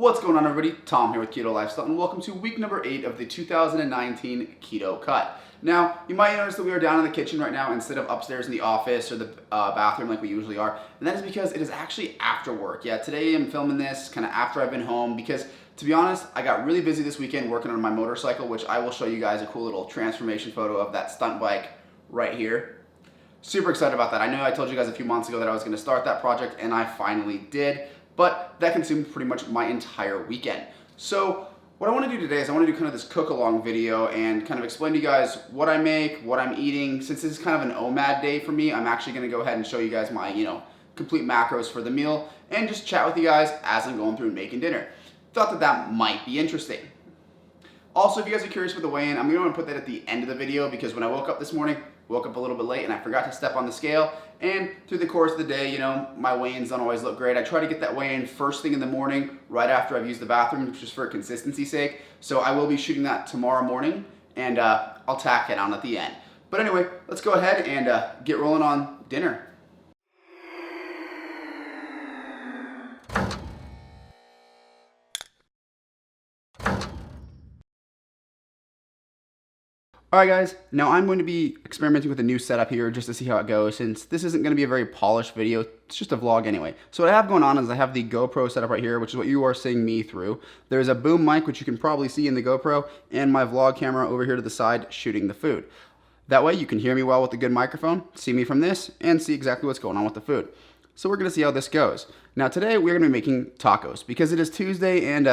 What's going on, everybody? Tom here with Keto Lifestyle, and welcome to week number 8 of the 2019 Keto Cut. Now, you might notice that we are down in the kitchen right now instead of upstairs in the office or the bathroom like we usually are, and that is because it is actually after work. Yeah, today I'm filming this kind of after I've been home because, to be honest, I got really busy this weekend working on my motorcycle, which I will show you guys a cool little transformation photo of that stunt bike right here. Super excited about that. I know I told you guys a few months ago that I was going to start that project, and I finally did. But that consumed pretty much my entire weekend. So what I want to do today is I want to do kind of this cook along video and kind of explain to you guys what I make, what I'm eating. Since this is kind of an OMAD day for me, I'm actually going to go ahead and show you guys my, complete macros for the meal and just chat with you guys as I'm going through and making dinner. Thought that might be interesting. Also, if you guys are curious with the weigh-in, I'm going to put that at the end of the video because when I woke up this morning, woke up a little bit late and I forgot to step on the scale, and through the course of the day, my weigh-ins don't always look great. I try to get that weigh-in first thing in the morning, right after I've used the bathroom, just for consistency's sake. So I will be shooting that tomorrow morning, and I'll tack it on at the end. But anyway, let's go ahead and get rolling on dinner. Alright guys, now I'm going to be experimenting with a new setup here just to see how it goes, since this isn't going to be a very polished video. It's just a vlog anyway. So what I have going on is I have the GoPro setup right here, which is what you are seeing me through. There's a boom mic, which you can probably see in the GoPro, and my vlog camera over here to the side shooting the food. That way you can hear me well with a good microphone, see me from this, and see exactly what's going on with the food. So we're going to see how this goes. Now today we're going to be making tacos because it is Tuesday, and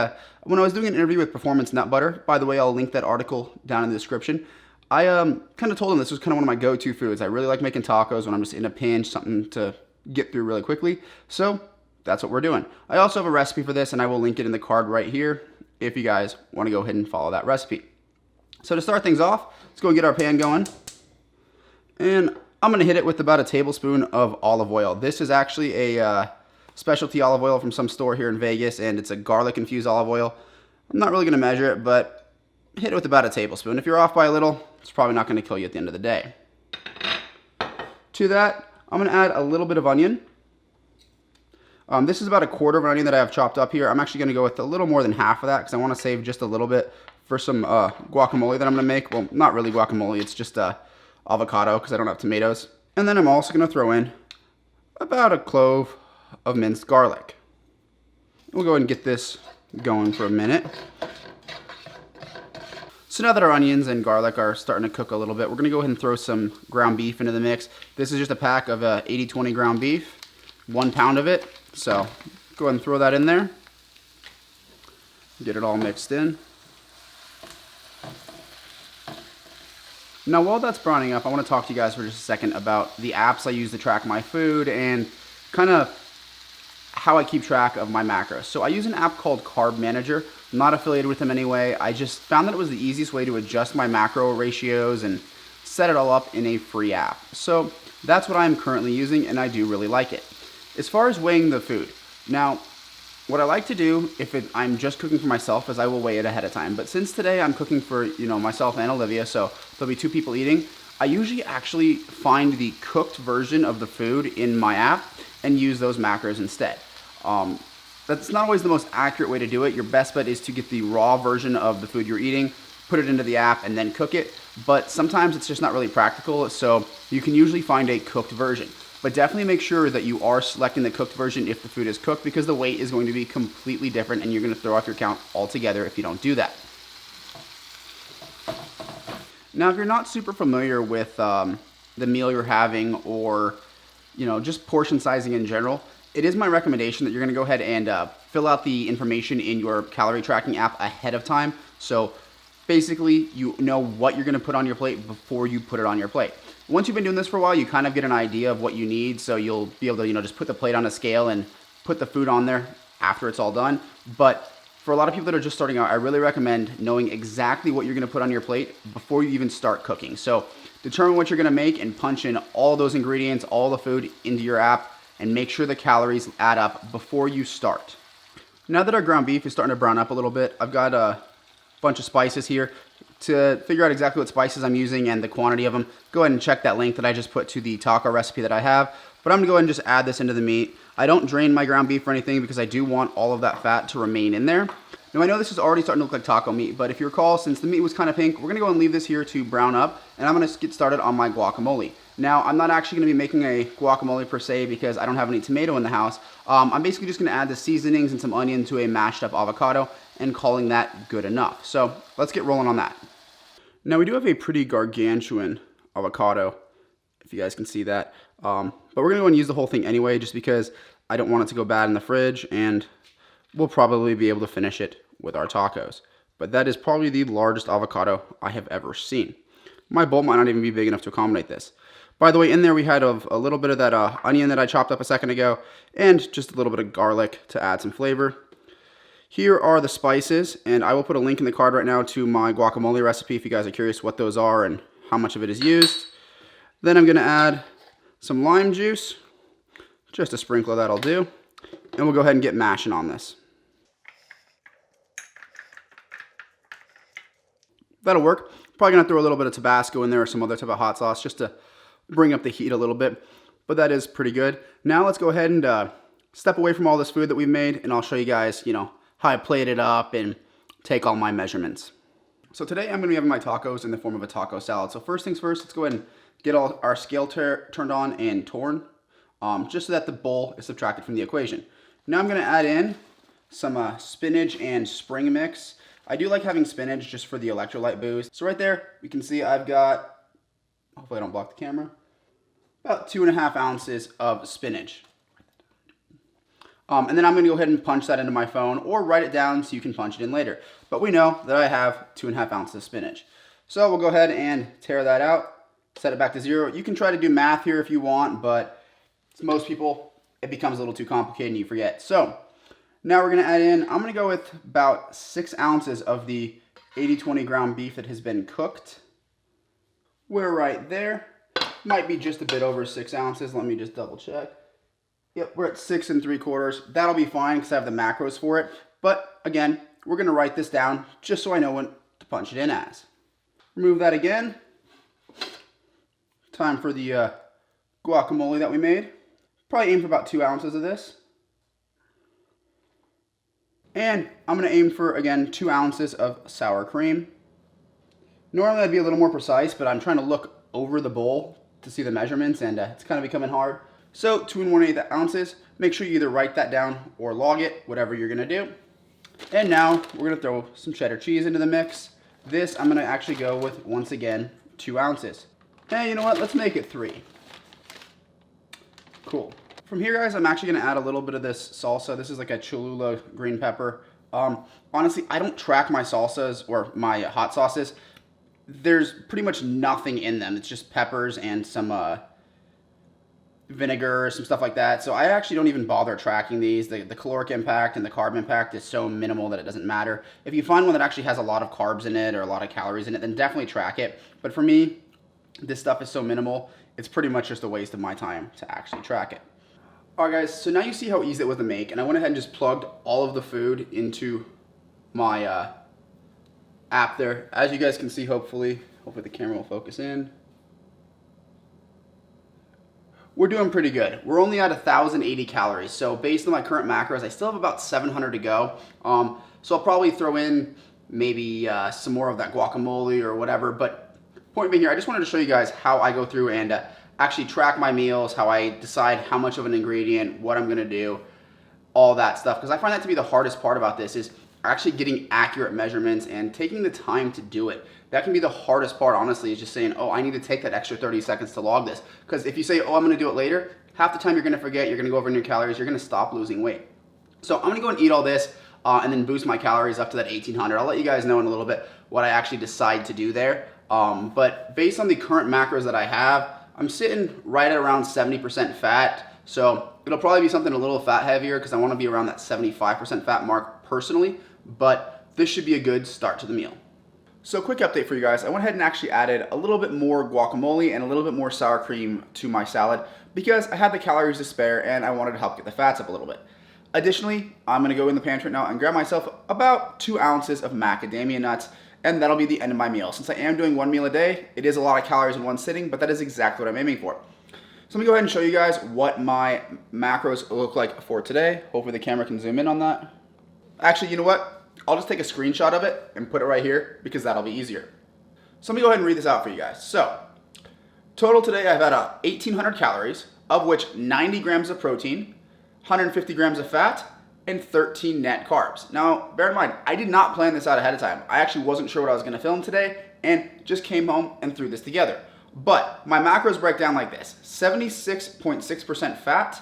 when I was doing an interview with Performance Nut Butter, by the way, I'll link that article down in the description, I kind of told him this was kind of one of my go-to foods. I really like making tacos when I'm just in a pinch, something to get through really quickly. So that's what we're doing. I also have a recipe for this, and I will link it in the card right here if you guys want to go ahead and follow that recipe. So to start things off, let's go get our pan going. And I'm going to hit it with about a tablespoon of olive oil. This is actually a specialty olive oil from some store here in Vegas, and it's a garlic-infused olive oil. I'm not really going to measure it, but hit it with about a tablespoon. If you're off by a little, it's probably not going to kill you at the end of the day. To that, I'm going to add a little bit of onion. This is about a quarter of an onion that I have chopped up here. I'm actually going to go with a little more than half of that because I want to save just a little bit for some guacamole that I'm going to make. Well, not really guacamole, it's just avocado because I don't have tomatoes. And then I'm also going to throw in about a clove of minced garlic. We'll go ahead and get this going for a minute. So now that our onions and garlic are starting to cook a little bit, we're going to go ahead and throw some ground beef into the mix. This is just a pack of 80-20 ground beef, 1 pound of it. So go ahead and throw that in there. Get it all mixed in. Now while that's browning up, I want to talk to you guys for just a second about the apps I use to track my food and kind of how I keep track of my macros. So I use an app called Carb Manager. I'm not affiliated with them anyway. I just found that it was the easiest way to adjust my macro ratios and set it all up in a free app. So that's what I'm currently using, and I do really like it. As far as weighing the food, now what I like to do if I'm just cooking for myself is I will weigh it ahead of time. But since today I'm cooking for myself and Olivia, so there'll be 2 people eating, I usually actually find the cooked version of the food in my app and use those macros instead. That's not always the most accurate way to do it. Your best bet is to get the raw version of the food you're eating, put it into the app, and then cook it. But sometimes it's just not really practical, so you can usually find a cooked version. But definitely make sure that you are selecting the cooked version if the food is cooked, because the weight is going to be completely different and you're going to throw off your count altogether if you don't do that. Now, if you're not super familiar with the meal you're having or just portion sizing in general, it is my recommendation that you're going to go ahead and fill out the information in your calorie tracking app ahead of time. So basically, you know what you're going to put on your plate before you put it on your plate. Once you've been doing this for a while, you kind of get an idea of what you need, so you'll be able to just put the plate on a scale and put the food on there after it's all done. But for a lot of people that are just starting out, I really recommend knowing exactly what you're going to put on your plate before you even start cooking. So determine what you're going to make and punch in all those ingredients, all the food into your app, and make sure the calories add up before you start. Now that our ground beef is starting to brown up a little bit, I've got a bunch of spices here. To figure out exactly what spices I'm using and the quantity of them, go ahead and check that link that I just put to the taco recipe that I have. But I'm gonna go ahead and just add this into the meat. I don't drain my ground beef or anything because I do want all of that fat to remain in there. Now I know this is already starting to look like taco meat, but if you recall, since the meat was kind of pink, we're gonna go and leave this here to brown up, and I'm gonna get started on my guacamole. Now, I'm not actually gonna be making a guacamole per se because I don't have any tomato in the house. I'm basically just gonna add the seasonings and some onion to a mashed up avocado and calling that good enough. So let's get rolling on that. Now we do have a pretty gargantuan avocado, if you guys can see that. But we're gonna go and use the whole thing anyway, just because I don't want it to go bad in the fridge, and we'll probably be able to finish it with our tacos. But that is probably the largest avocado I have ever seen. My bowl might not even be big enough to accommodate this. By the way, in there we had a little bit of that onion that I chopped up a second ago, and just a little bit of garlic to add some flavor. Here are the spices, and I will put a link in the card right now to my guacamole recipe if you guys are curious what those are and how much of it is used. Then I'm gonna add some lime juice, just a sprinkle of that'll do, and we'll go ahead and get mashing on this. That'll work. Probably gonna throw a little bit of Tabasco in there or some other type of hot sauce just to bring up the heat a little bit, but that is pretty good. Now let's go ahead and step away from all this food that we've made, and I'll show you guys, how I plate it up and take all my measurements. So today I'm gonna be having my tacos in the form of a taco salad. So first things first, let's go ahead and get all our scale turned on and torn, just so that the bowl is subtracted from the equation. Now I'm gonna add in some spinach and spring mix. I do like having spinach just for the electrolyte boost. So right there, you can see I've got, hopefully I don't block the camera, about 2.5 ounces of spinach. And then I'm gonna go ahead and punch that into my phone or write it down so you can punch it in later. But we know that I have 2.5 ounces of spinach. So we'll go ahead and tear that out, set it back to 0. You can try to do math here if you want, but to most people, it becomes a little too complicated and you forget. So now we're gonna add in, I'm gonna go with about 6 ounces of the 80-20 ground beef that has been cooked. We're right there. Might be just a bit over 6 ounces. Let me just double check. Yep, we're at 6 3/4. That'll be fine because I have the macros for it. But again, we're gonna write this down just so I know when to punch it in as. Remove that again. Time for the guacamole that we made. Probably aim for about 2 ounces of this. And I'm gonna aim for, again, 2 ounces of sour cream. Normally I'd be a little more precise, but I'm trying to look over the bowl to see the measurements, and it's kind of becoming hard. So 2 1/8 ounces. Make sure you either write that down or log it, whatever you're gonna do. And now we're gonna throw some cheddar cheese into the mix. This I'm gonna actually go with, once again, 2 ounces. Hey, you know what? Let's make it 3. Cool. From here, guys, I'm actually gonna add a little bit of this salsa. This is like a Cholula green pepper. Honestly, I don't track my salsas or my hot sauces. There's pretty much nothing in them. It's just peppers and some vinegar, some stuff like that. So I actually don't even bother tracking these. The caloric impact and the carb impact is so minimal that it doesn't matter. If you find one that actually has a lot of carbs in it or a lot of calories in it, then definitely track it. But for me, this stuff is so minimal, it's pretty much just a waste of my time to actually track it. All right, guys, so now you see how easy it was to make, and I went ahead and just plugged all of the food into my app there. As you guys can see, hopefully the camera will focus in. We're doing pretty good. We're only at 1,080 calories. So based on my current macros, I still have about 700 to go. So I'll probably throw in maybe some more of that guacamole or whatever. But point being here, I just wanted to show you guys how I go through and actually track my meals, how I decide how much of an ingredient, what I'm gonna do, all that stuff. Because I find that to be the hardest part about this is actually getting accurate measurements and taking the time to do it. That can be the hardest part, honestly, is just saying, oh, I need to take that extra 30 seconds to log this. Because if you say, oh, I'm gonna do it later, half the time you're gonna forget, you're gonna go over your calories, you're gonna stop losing weight. So I'm gonna go and eat all this and then boost my calories up to that 1,800. I'll let you guys know in a little bit what I actually decide to do there. But based on the current macros that I have, I'm sitting right at around 70% fat. So it'll probably be something a little fat heavier because I wanna be around that 75% fat mark personally, but this should be a good start to the meal. So quick update for you guys. I went ahead and actually added a little bit more guacamole and a little bit more sour cream to my salad because I had the calories to spare and I wanted to help get the fats up a little bit. Additionally, I'm gonna go in the pantry now and grab myself about 2 ounces of macadamia nuts, and that'll be the end of my meal. Since I am doing one meal a day, it is a lot of calories in one sitting, but that is exactly what I'm aiming for. So let me go ahead and show you guys what my macros look like for today. Hopefully the camera can zoom in on that. Actually, you know what? I'll just take a screenshot of it and put it right here because that'll be easier. So let me go ahead and read this out for you guys. So, total today I've had 1,800 calories, of which 90 grams of protein, 150 grams of fat, and 13 net carbs. Now, bear in mind, I did not plan this out ahead of time. I actually wasn't sure what I was gonna film today and just came home and threw this together. But my macros break down like this: 76.6% fat,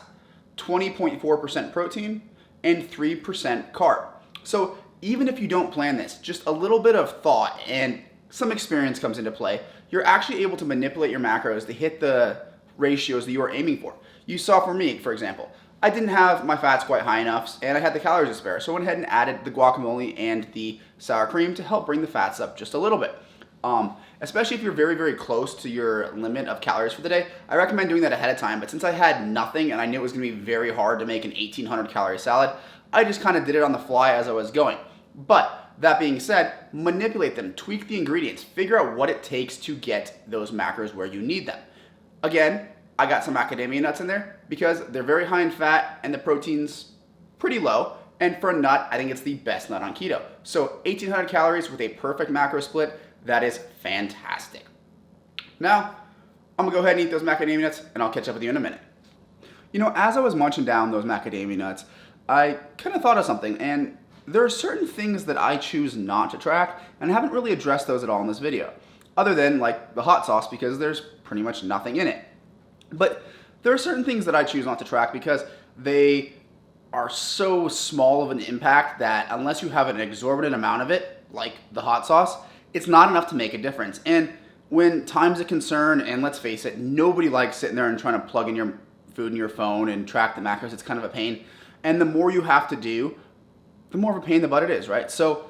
20.4% protein, and 3% carb. So even if you don't plan this, just a little bit of thought and some experience comes into play, you're actually able to manipulate your macros to hit the ratios that you are aiming for. You saw for me, for example, I didn't have my fats quite high enough and I had the calories to spare. So I went ahead and added the guacamole and the sour cream to help bring the fats up just a little bit. Especially if you're very, very close to your limit of calories for the day, I recommend doing that ahead of time. But since I had nothing and I knew it was gonna be very hard to make an 1,800 calorie salad, I just kind of did it on the fly as I was going. But that being said, manipulate them, tweak the ingredients, figure out what it takes to get those macros where you need them. Again, I got some macadamia nuts in there because they're very high in fat and the protein's pretty low. And for a nut, I think it's the best nut on keto. So 1,800 calories with a perfect macro split, that is fantastic. Now, I'm gonna go ahead and eat those macadamia nuts and I'll catch up with you in a minute. You know, as I was munching down those macadamia nuts, I kind of thought of something, and there are certain things that I choose not to track, and I haven't really addressed those at all in this video, other than like the hot sauce because there's pretty much nothing in it. But there are certain things that I choose not to track because they are so small of an impact that unless you have an exorbitant amount of it, like the hot sauce, it's not enough to make a difference. And when time's a concern, and let's face it, nobody likes sitting there and trying to plug in your food in your phone and track the macros. It's kind of a pain. And the more you have to do, the more of a pain in the butt it is, right? So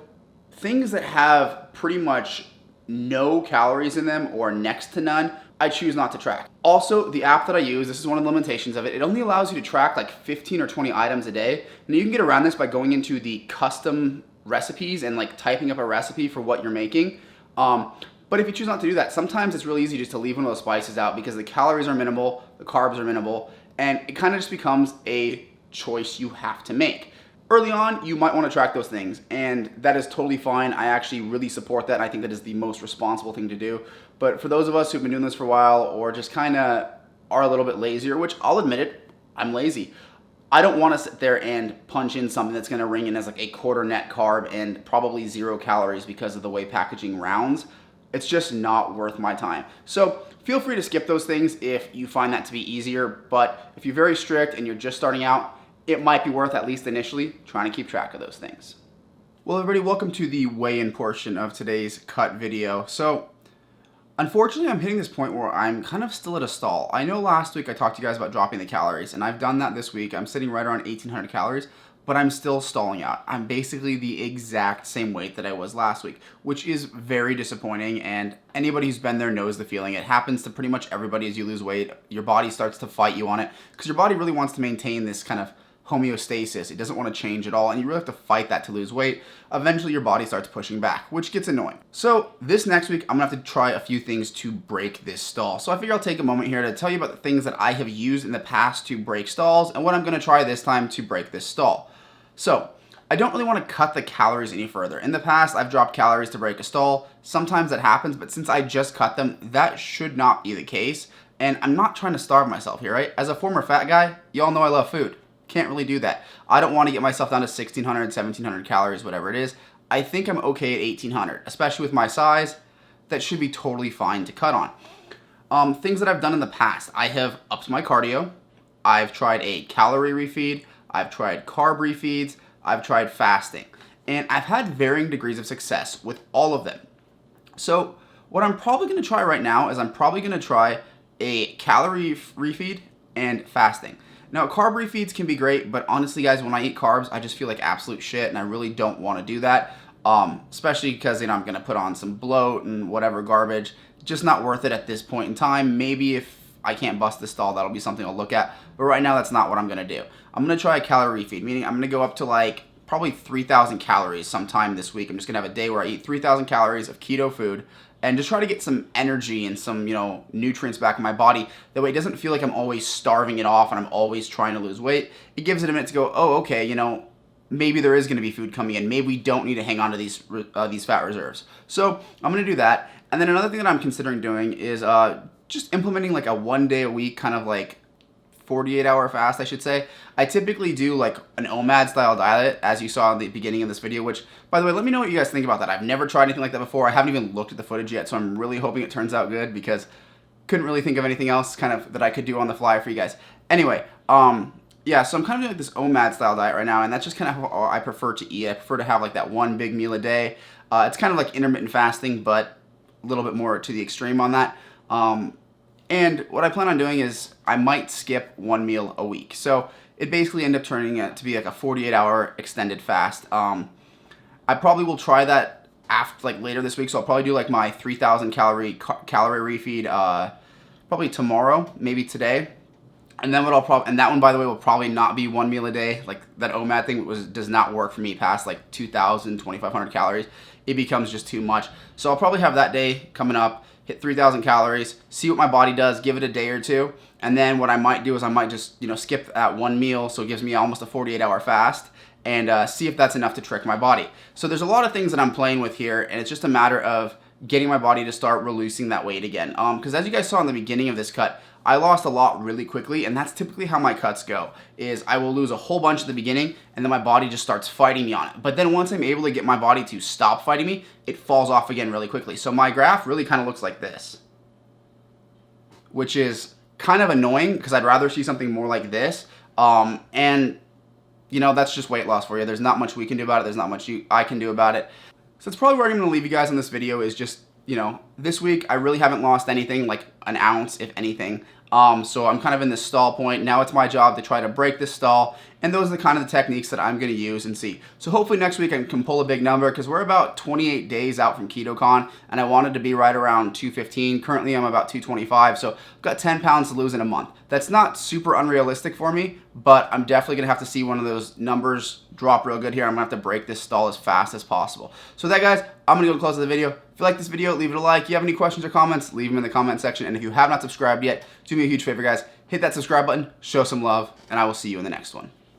things that have pretty much no calories in them or next to none, I choose not to track. Also, the app that I use, this is one of the limitations of it, it only allows you to track like 15 or 20 items a day. And you can get around this by going into the custom recipes and like typing up a recipe for what you're making. But if you choose not to do that, sometimes it's really easy just to leave one of those spices out because the calories are minimal, the carbs are minimal, and it kind of just becomes a choice you have to make. Early on, you might want to track those things, and that is totally fine. I actually really support that. I think that is the most responsible thing to do. But for those of us who've been doing this for a while or just kind of are a little bit lazier, which I'll admit it, I'm lazy. I don't want to sit there and punch in something that's going to ring in as like a quarter net carb and probably 0 calories because of the way packaging rounds. It's just not worth my time. So feel free to skip those things if you find that to be easier. But if you're very strict and you're just starting out, it might be worth, at least initially, trying to keep track of those things. Well, everybody, welcome to the weigh-in portion of today's cut video. So, unfortunately, I'm hitting this point where I'm kind of still at a stall. I know last week I talked to you guys about dropping the calories, and I've done that this week. I'm sitting right around 1,800 calories, but I'm still stalling out. I'm basically the exact same weight that I was last week, which is very disappointing, and anybody who's been there knows the feeling. It happens to pretty much everybody as you lose weight. Your body starts to fight you on it, because your body really wants to maintain this kind of homeostasis. It doesn't want to change at all, and you really have to fight that to lose weight. Eventually your body starts pushing back, which gets annoying. So this next week I'm gonna have to try a few things to break this stall. So I figure I'll take a moment here to tell you about the things that I have used in the past to break stalls and what I'm gonna try this time to break this stall. So I don't really want to cut the calories any further. In the past, I've dropped calories to break a stall. Sometimes that happens, but since I just cut them, that should not be the case. And I'm not trying to starve myself here, right? As a former fat guy, y'all know I love food. Can't really do that. I don't want to get myself down to 1,600, 1,700 calories, whatever it is. I think I'm okay at 1,800, especially with my size. That should be totally fine to cut on. Things that I've done in the past. I have upped my cardio. I've tried a calorie refeed. I've tried carb refeeds. I've tried fasting. And I've had varying degrees of success with all of them. So what I'm probably going to try right now is I'm probably going to try a calorie refeed and fasting. Now, carb refeeds can be great, but honestly, guys, when I eat carbs, I just feel like absolute shit, and I really don't want to do that, especially because, I'm going to put on some bloat and whatever garbage. Just not worth it at this point in time. Maybe if I can't bust this stall, that'll be something I'll look at, but right now, that's not what I'm going to do. I'm going to try a calorie refeed, meaning I'm going to go up to like probably 3,000 calories sometime this week. I'm just going to have a day where I eat 3,000 calories of keto food, and just try to get some energy and some, nutrients back in my body. That way it doesn't feel like I'm always starving it off and I'm always trying to lose weight. It gives it a minute to go, oh, okay, maybe there is going to be food coming in. Maybe we don't need to hang on to these fat reserves. So I'm going to do that. And then another thing that I'm considering doing is just implementing like a 1 day a week kind of like 48-hour fast, I should say. I typically do like an OMAD style diet, as you saw in the beginning of this video, which, by the way, let me know what you guys think about that. I've never tried anything like that before. I haven't even looked at the footage yet, so I'm really hoping it turns out good because couldn't really think of anything else kind of that I could do on the fly for you guys. Anyway, yeah, so I'm kind of doing like this OMAD style diet right now, and that's just kind of how I prefer to eat. I prefer to have like that one big meal a day. It's kind of like intermittent fasting, but a little bit more to the extreme on that. And what I plan on doing is I might skip one meal a week. So it basically ended up turning it to be like a 48-hour extended fast. I probably will try that after like later this week. So I'll probably do like my 3,000 calorie refeed probably tomorrow, maybe today. And then and that one, by the way, will probably not be one meal a day. Like that OMAD thing does not work for me past like 2,000, 2,500 calories. It becomes just too much. So I'll probably have that day coming up, hit 3,000 calories, see what my body does, give it a day or two. And then what I might do is I might just, skip that one meal. So it gives me almost a 48-hour fast and see if that's enough to trick my body. So there's a lot of things that I'm playing with here, and it's just a matter of getting my body to start releasing that weight again. Because as you guys saw in the beginning of this cut, I lost a lot really quickly, and that's typically how my cuts go, is I will lose a whole bunch at the beginning, and then my body just starts fighting me on it. But then once I'm able to get my body to stop fighting me, it falls off again really quickly. So my graph really kind of looks like this, which is kind of annoying because I'd rather see something more like this. And, that's just weight loss for you. There's not much we can do about it. There's not much I can do about it. So that's probably where I'm going to leave you guys on this video is just, this week I really haven't lost anything, like an ounce, if anything. So I'm kind of in this stall point. Now it's my job to try to break this stall, and those are the kind of the techniques that I'm going to use and see. So hopefully next week I can pull a big number because we're about 28 days out from KetoCon, and I wanted to be right around 215. Currently I'm about 225, so I've got 10 pounds to lose in a month. That's not super unrealistic for me, but I'm definitely going to have to see one of those numbers drop real good here. I'm going to have to break this stall as fast as possible. So with that, guys, I'm going to go close the video. If you like this video, leave it a like. If you have any questions or comments, leave them in the comment section. And if you have not subscribed yet, do me a huge favor, guys. Hit that subscribe button, show some love, and I will see you in the next one.